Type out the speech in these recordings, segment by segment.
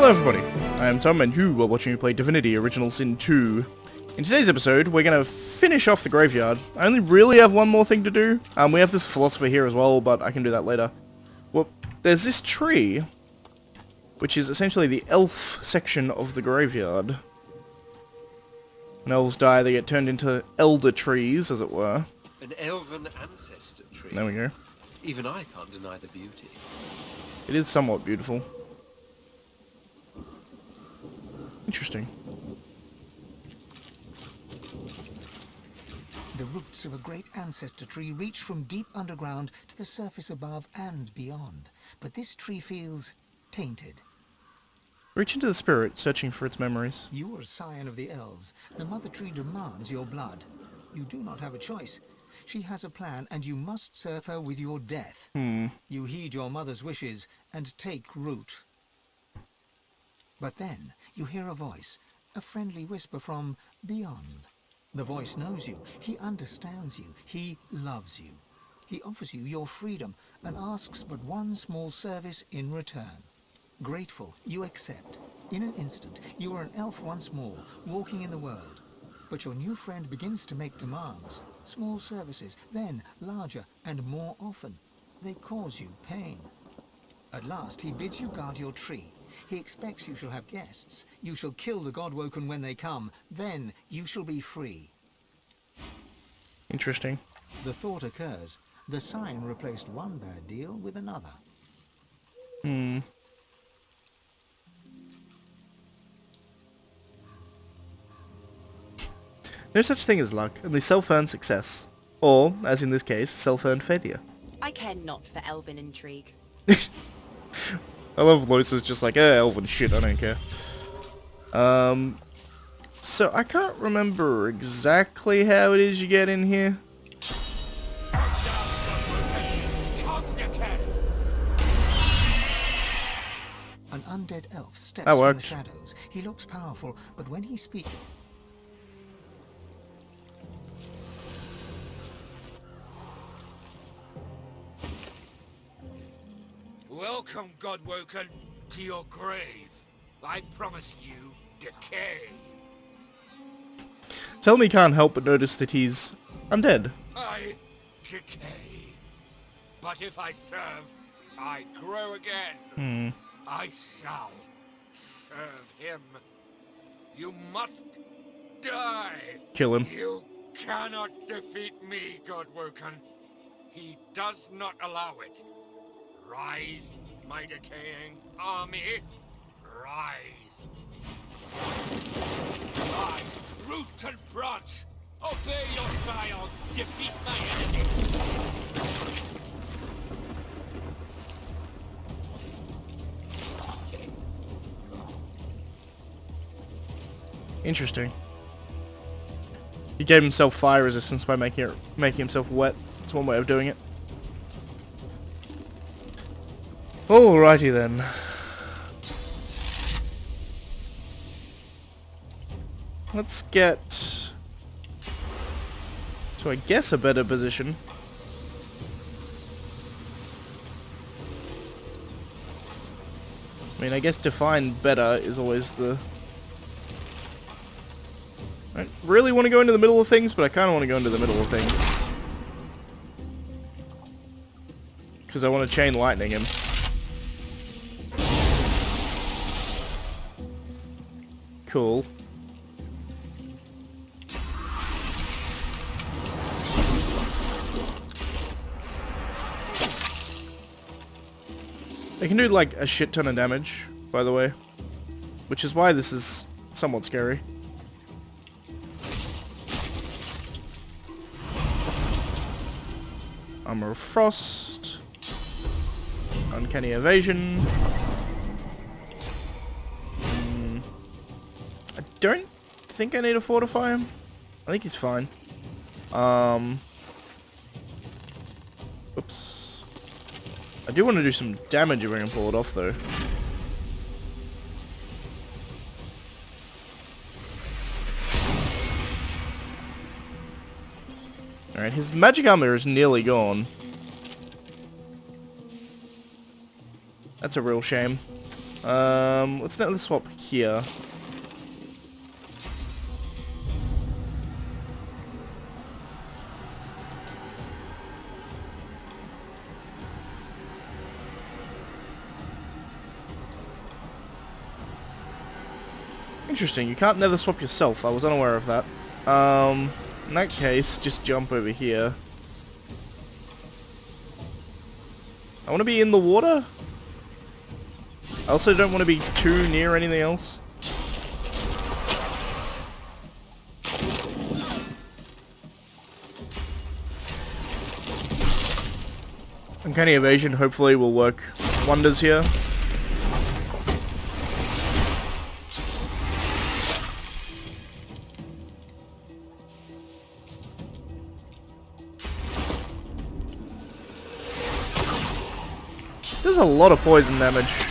Hello everybody, I am Tom and you are watching me play Divinity Original Sin 2. In today's episode, we're going to finish off the graveyard. I only really have one more thing to do. We have this philosopher here as well, but I can do that later. Well, there's this tree, which is essentially the elf section of the graveyard. When elves die, they get turned into elder trees, as it were. An elven ancestor tree. There we go. Even I can't deny the beauty. It is somewhat beautiful. Interesting. The roots of a great ancestor tree reach from deep underground to the surface above and beyond. But this tree feels tainted. Reach into the spirit, searching for its memories. You are a scion of the elves. The mother tree demands your blood. You do not have a choice. She has a plan, and you must serve her with your death. You heed your mother's wishes and take root. But then you hear a voice, a friendly whisper from beyond. The voice knows you, he understands you, he loves you. He offers you your freedom and asks but one small service in return. Grateful, you accept. In an instant, you are an elf once more, walking in the world. But your new friend begins to make demands. Small services, then larger and more often. They cause you pain. At last, he bids you guard your tree. He expects you shall have guests. You shall kill the Godwoken when they come. Then you shall be free. Interesting. The thought occurs. The sign replaced one bad deal with another. No such thing as luck, only self-earned success. Or, as in this case, self-earned failure. I care not for elven intrigue. I love Loisa's just like, elven shit, I don't care. So I can't remember exactly how it is you get in here. An undead elf steps That from the worked. shadows. He looks powerful, but when he speaks... Welcome, Godwoken, to your grave. I promise you decay. Tell me can't help but notice that he's undead. I decay. But if I serve, I grow again. I shall serve him. You must die. Kill him. You cannot defeat me, Godwoken. He does not allow it. Rise, my decaying army. Rise. Rise, root and branch. Obey your scion. Defeat my enemy. Interesting. He gave himself fire resistance by making himself wet. That's one way of doing it. Alrighty then. Let's get to, I guess, a better position. I mean, I guess define better is always the... I don't really want to go into the middle of things, but I kind of want to go into the middle of things. Because I want to chain lightning him. Cool. They can do like a shit ton of damage, by the way. Which is why this is somewhat scary. Armor of Frost. Uncanny Evasion. I don't think I need to fortify him. I think he's fine. Oops. I do want to do some damage if I can pull it off, though. Alright, his magic armor is nearly gone. That's a real shame. Let's nether swap here. Interesting, you can't nether swap yourself. I was unaware of that. In that case, just jump over here. I want to be in the water. I also don't want to be too near anything else. Uncanny evasion hopefully will work wonders here. There's a lot of poison damage.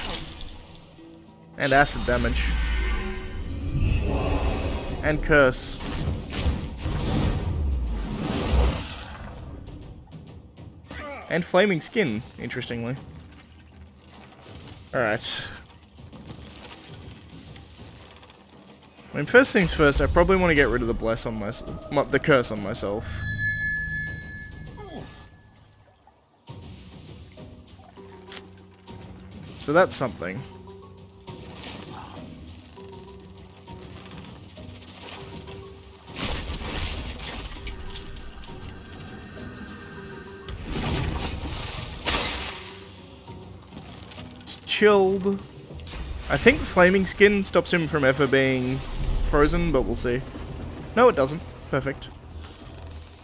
And acid damage. And curse. And flaming skin, interestingly. Alright. I mean, first things first, I probably want to get rid of the bless on myself, the curse on myself. So that's something. It's chilled. I think flaming skin stops him from ever being frozen, but we'll see. No, it doesn't. Perfect.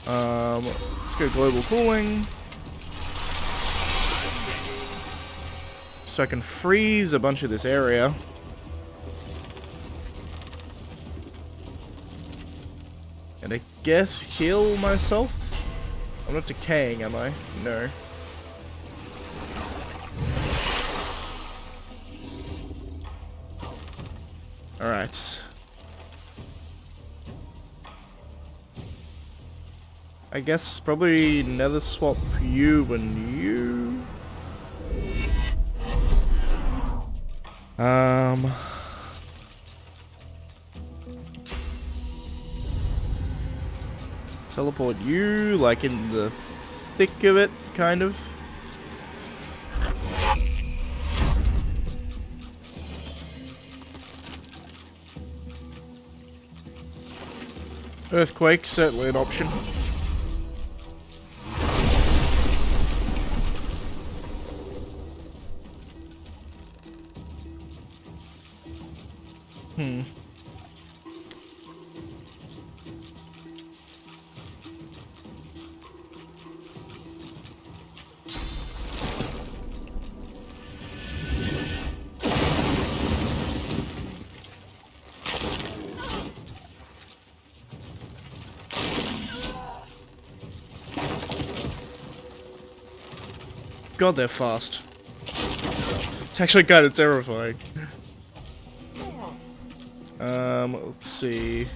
Let's go global cooling. So I can freeze a bunch of this area. And I guess heal myself? I'm not decaying, am I? No. Alright. I guess probably nether swap you and you. Teleport you, like in the thick of it, kind of. Earthquake, certainly an option. God, they're fast. It's actually kind of terrifying. Let's see.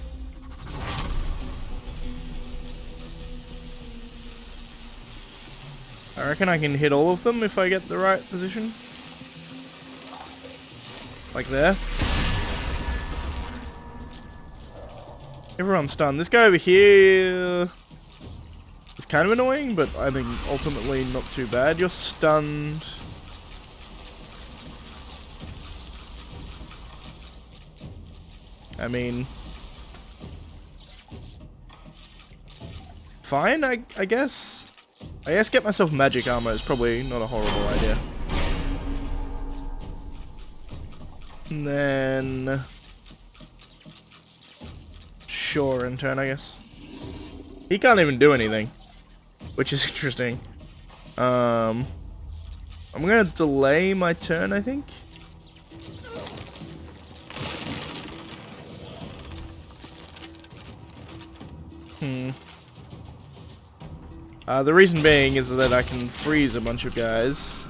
I reckon I can hit all of them if I get the right position. Like there. Everyone's stunned. This guy over here is kind of annoying, but I think ultimately not too bad. You're stunned. I mean, fine, I guess. I guess get myself magic armor is probably not a horrible idea. And then sure, in turn, I guess. He can't even do anything, which is interesting. I'm gonna delay my turn, I think. The reason being is that I can freeze a bunch of guys.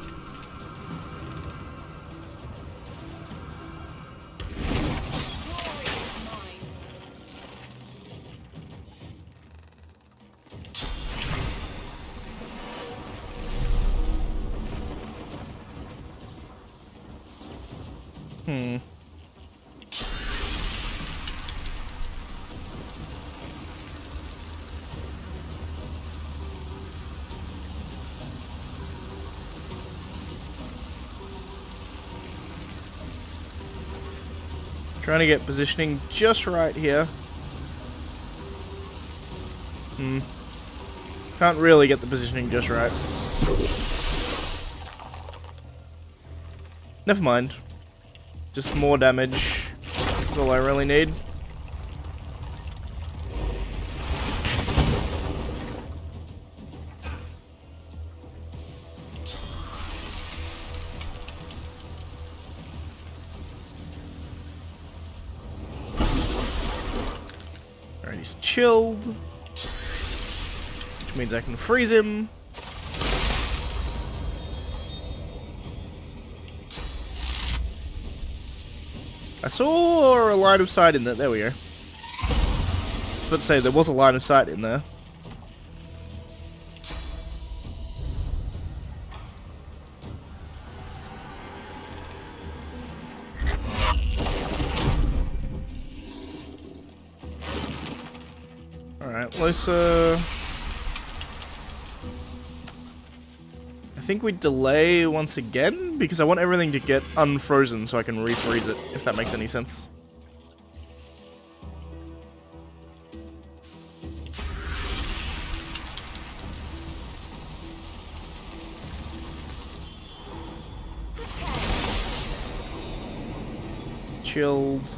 Trying to get positioning just right here. Can't really get the positioning just right. Never mind. Just more damage. That's all I really need. Alright, he's chilled. Which means I can freeze him. I saw a line of sight in there. There we go. Let's say there was a line of sight in there. Alright, let's I think we delay once again, because I want everything to get unfrozen so I can refreeze it, if that makes any sense. Chilled.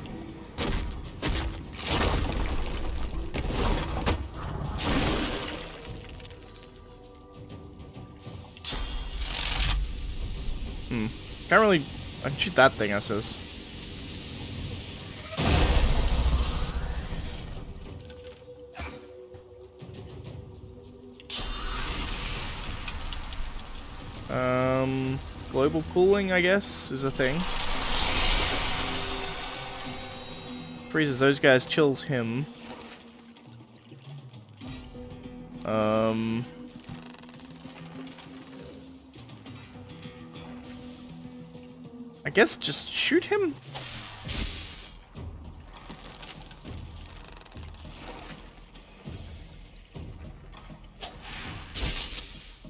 Can't really... I can shoot that thing, I suppose. Global cooling, I guess, is a thing. Freezes those guys, chills him. I guess just shoot him?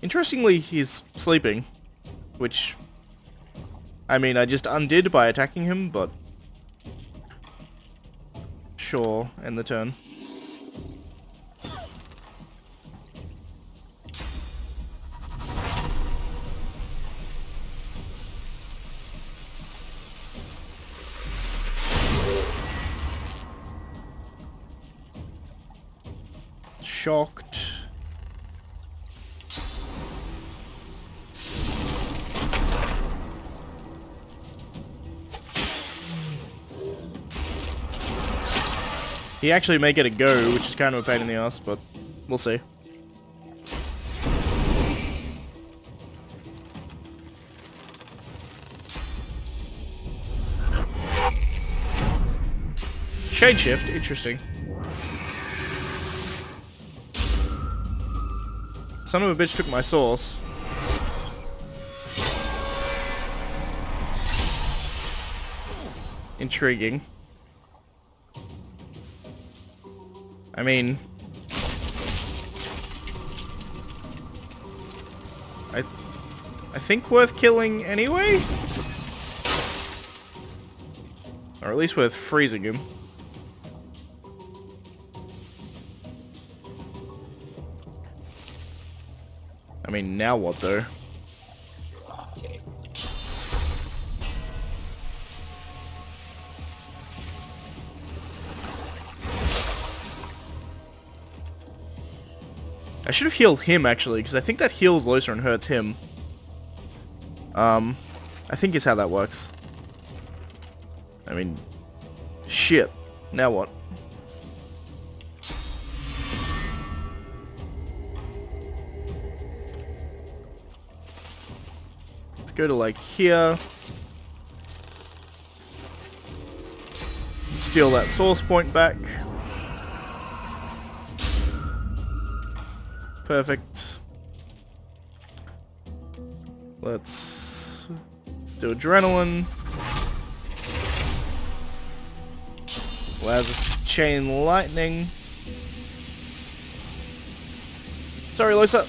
Interestingly, he's sleeping, which, I mean, I just undid by attacking him, but sure, end the turn. Shocked. He actually may get a go, which is kind of a pain in the ass, but we'll see. Shade shift, interesting. Son of a bitch took my sauce. Intriguing. I mean... I think worth killing anyway? Or at least worth freezing him. I mean, now what though? I should have healed him actually, because I think that heals Loser and hurts him. I think is how that works. I mean, shit. Now what? Let's go to like here. Steal that source point back. Perfect. Let's do adrenaline. Allows us to chain lightning. Sorry, Losa.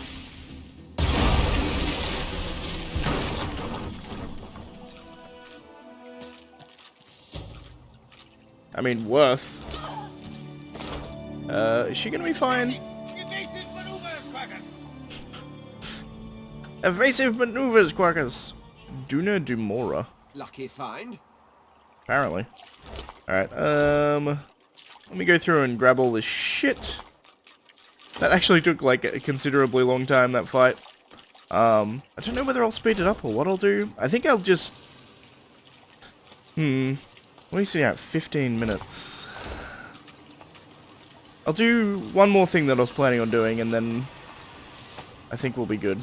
I mean, worth. Is she gonna be fine? Evasive maneuvers, Quackers! Evasive maneuvers, Quackers. Duna Dumora. Lucky find. Apparently. Alright, let me go through and grab all this shit. That actually took, like, a considerably long time, that fight. I don't know whether I'll speed it up or what I'll do. I think I'll just... What do you see at 15 minutes? I'll do one more thing that I was planning on doing, and then I think we'll be good.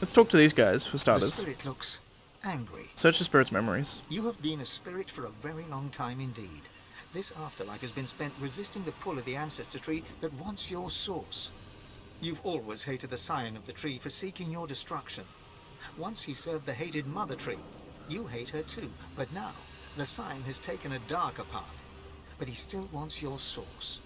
Let's talk to these guys, for The starters. spirit looks angry. Search the spirit's memories. You have been a spirit for a very long time indeed. This afterlife has been spent resisting the pull of the ancestor tree that wants your source. You've always hated the scion of the tree for seeking your destruction. Once he served the hated mother tree. You hate her too, but now the scion has taken a darker path. But he still wants your source.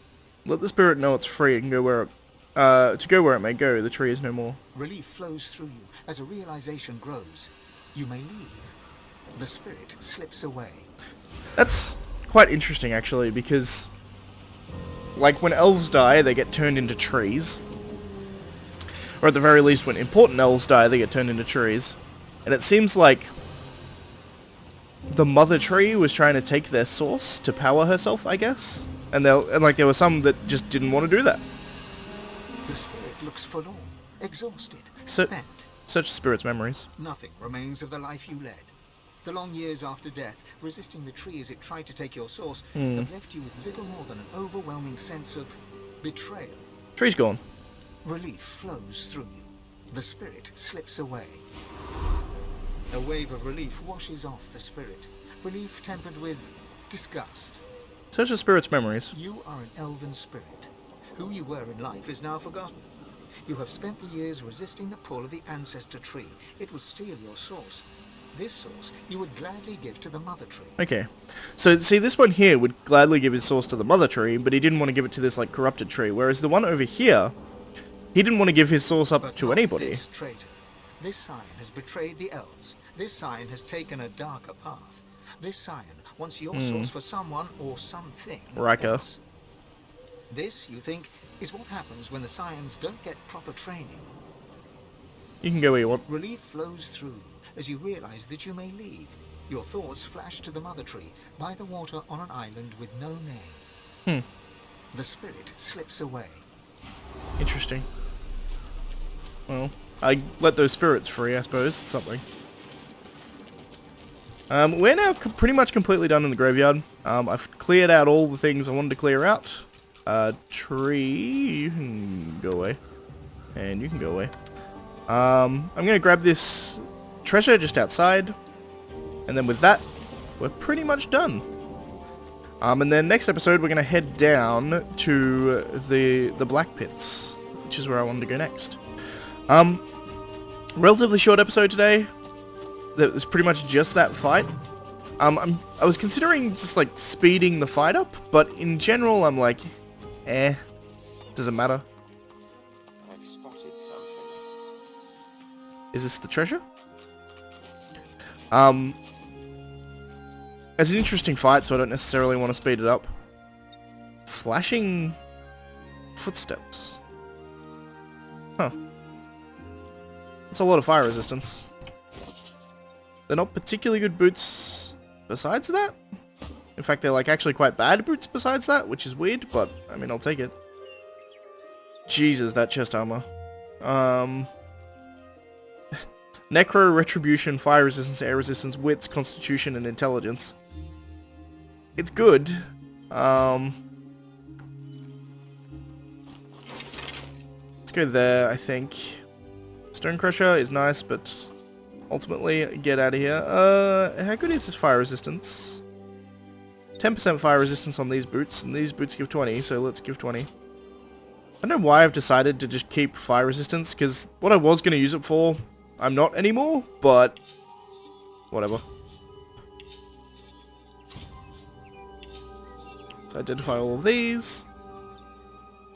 Let the spirit know it's free and go where it, to go where it may go. The tree is no more. Relief flows through you as a realization grows. You may leave. The spirit slips away. That's quite interesting, actually, because, like, when elves die, they get turned into trees. Or at the very least, when important elves die, they get turned into trees. And it seems like the mother tree was trying to take their source to power herself, I guess. And there were some that just didn't want to do that. The spirit looks forlorn, exhausted, So, spent. search the spirit's memories. Nothing remains of the life you led. The long years after death, resisting the tree as it tried to take your source, have left you with little more than an overwhelming sense of betrayal. Tree's gone. Relief flows through you. The spirit slips away. A wave of relief washes off the spirit. Relief tempered with disgust. Search the spirit's memories. You are an elven spirit. Who you were in life is now forgotten. You have spent the years resisting the pull of the ancestor tree. It would steal your source. This source you would gladly give to the mother tree. Okay. So, see, this one here would gladly give his source to the mother tree, but he didn't want to give it to this, like, corrupted tree. Whereas the one over here, he didn't want to give his source up But to not anybody. This traitor. This scion has betrayed the elves. This scion has taken a darker path. This scion wants your source for someone or something Riker. else. This, you think, is what happens when the scions don't get proper training. You can go where you want. Relief flows through you as you realize that you may leave. Your thoughts flash to the mother tree by the water on an island with no name. The spirit slips away. Interesting. Well, I let those spirits free, I suppose. It's something. We're now pretty much completely done in the graveyard. I've cleared out all the things I wanted to clear out. Tree, you can go away. And you can go away. I'm going to grab this treasure just outside. And then with that, we're pretty much done. And then next episode, we're going to head down to the Black Pits, which is where I wanted to go next. Relatively short episode today. That was pretty much just that fight. I was considering just, like, speeding the fight up, but in general, I'm like, doesn't matter. I've spotted something. Is this the treasure? It's an interesting fight, so I don't necessarily want to speed it up. Flashing footsteps. Huh. That's a lot of fire resistance. They're not particularly good boots besides that. In fact, they're like actually quite bad boots besides that, which is weird, but I mean, I'll take it. Jesus, that chest armor. Necro, Retribution, Fire Resistance, Air Resistance, Wits, Constitution, and Intelligence. It's good. Let's go there, I think. Stone Crusher is nice, but ultimately, get out of here. How good is this fire resistance? 10% fire resistance on these boots, and these boots give 20, so let's give 20. I don't know why I've decided to just keep fire resistance, because what I was going to use it for, I'm not anymore, but whatever. Let's identify all of these.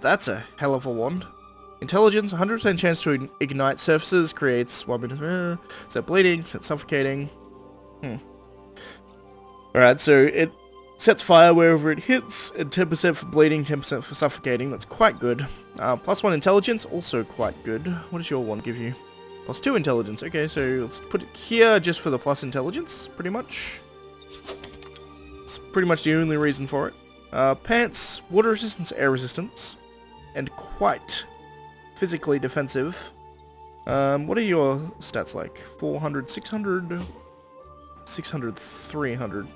That's a hell of a wand. Intelligence, 100% chance to ignite surfaces, creates 1 minute, set bleeding, set suffocating. Alright, so it sets fire wherever it hits, and 10% for bleeding, 10% for suffocating. That's quite good. +1 intelligence, also quite good. What does your wand give you? +2 intelligence. Okay, so let's put it here just for the plus intelligence, pretty much. It's pretty much the only reason for it. Pants, water resistance, air resistance, and quite physically defensive. What are your stats like? 400, 600, 600, 300.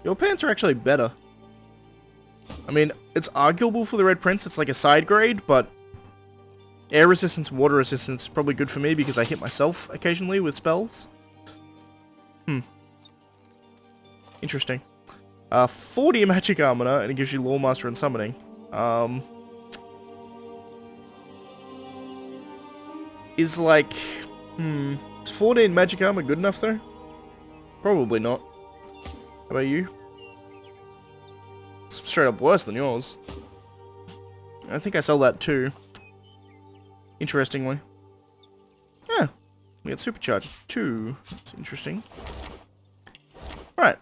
Your pants are actually better. I mean, it's arguable for the Red Prince, it's like a side grade, but air resistance, water resistance is probably good for me because I hit myself occasionally with spells. Interesting. 40 magic armor, and it gives you Lawmaster and Summoning. Is like, is 14 magic armor good enough though? Probably not. How about you? It's straight up worse than yours. I think I sell that too. Interestingly. Yeah, we got supercharged too. That's interesting. Alright.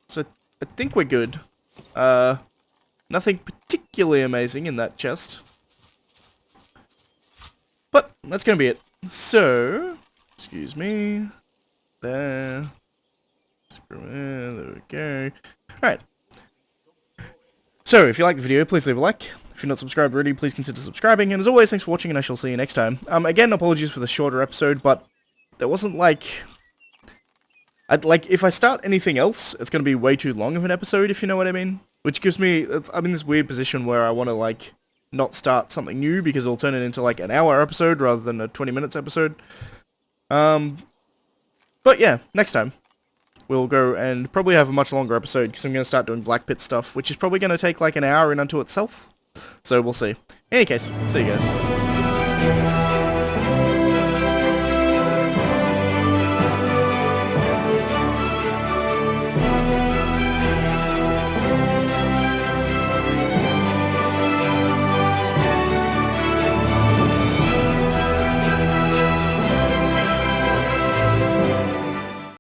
So, I think we're good. Nothing particularly amazing in that chest. But, that's gonna be it. So, excuse me. There. There we go. Alright. So, if you like the video, please leave a like. If you're not subscribed already, please consider subscribing. And as always, thanks for watching, and I shall see you next time. Again, apologies for the shorter episode, but there wasn't like... if I start anything else, it's going to be way too long of an episode, if you know what I mean. Which gives me... I'm in this weird position where I want to, like, not start something new, because it'll turn it into, like, an hour episode rather than a 20 minutes episode. But yeah, next time. We'll go and probably have a much longer episode, because I'm going to start doing Black Pit stuff, which is probably going to take like an hour in unto itself. So we'll see. In any case, see you guys.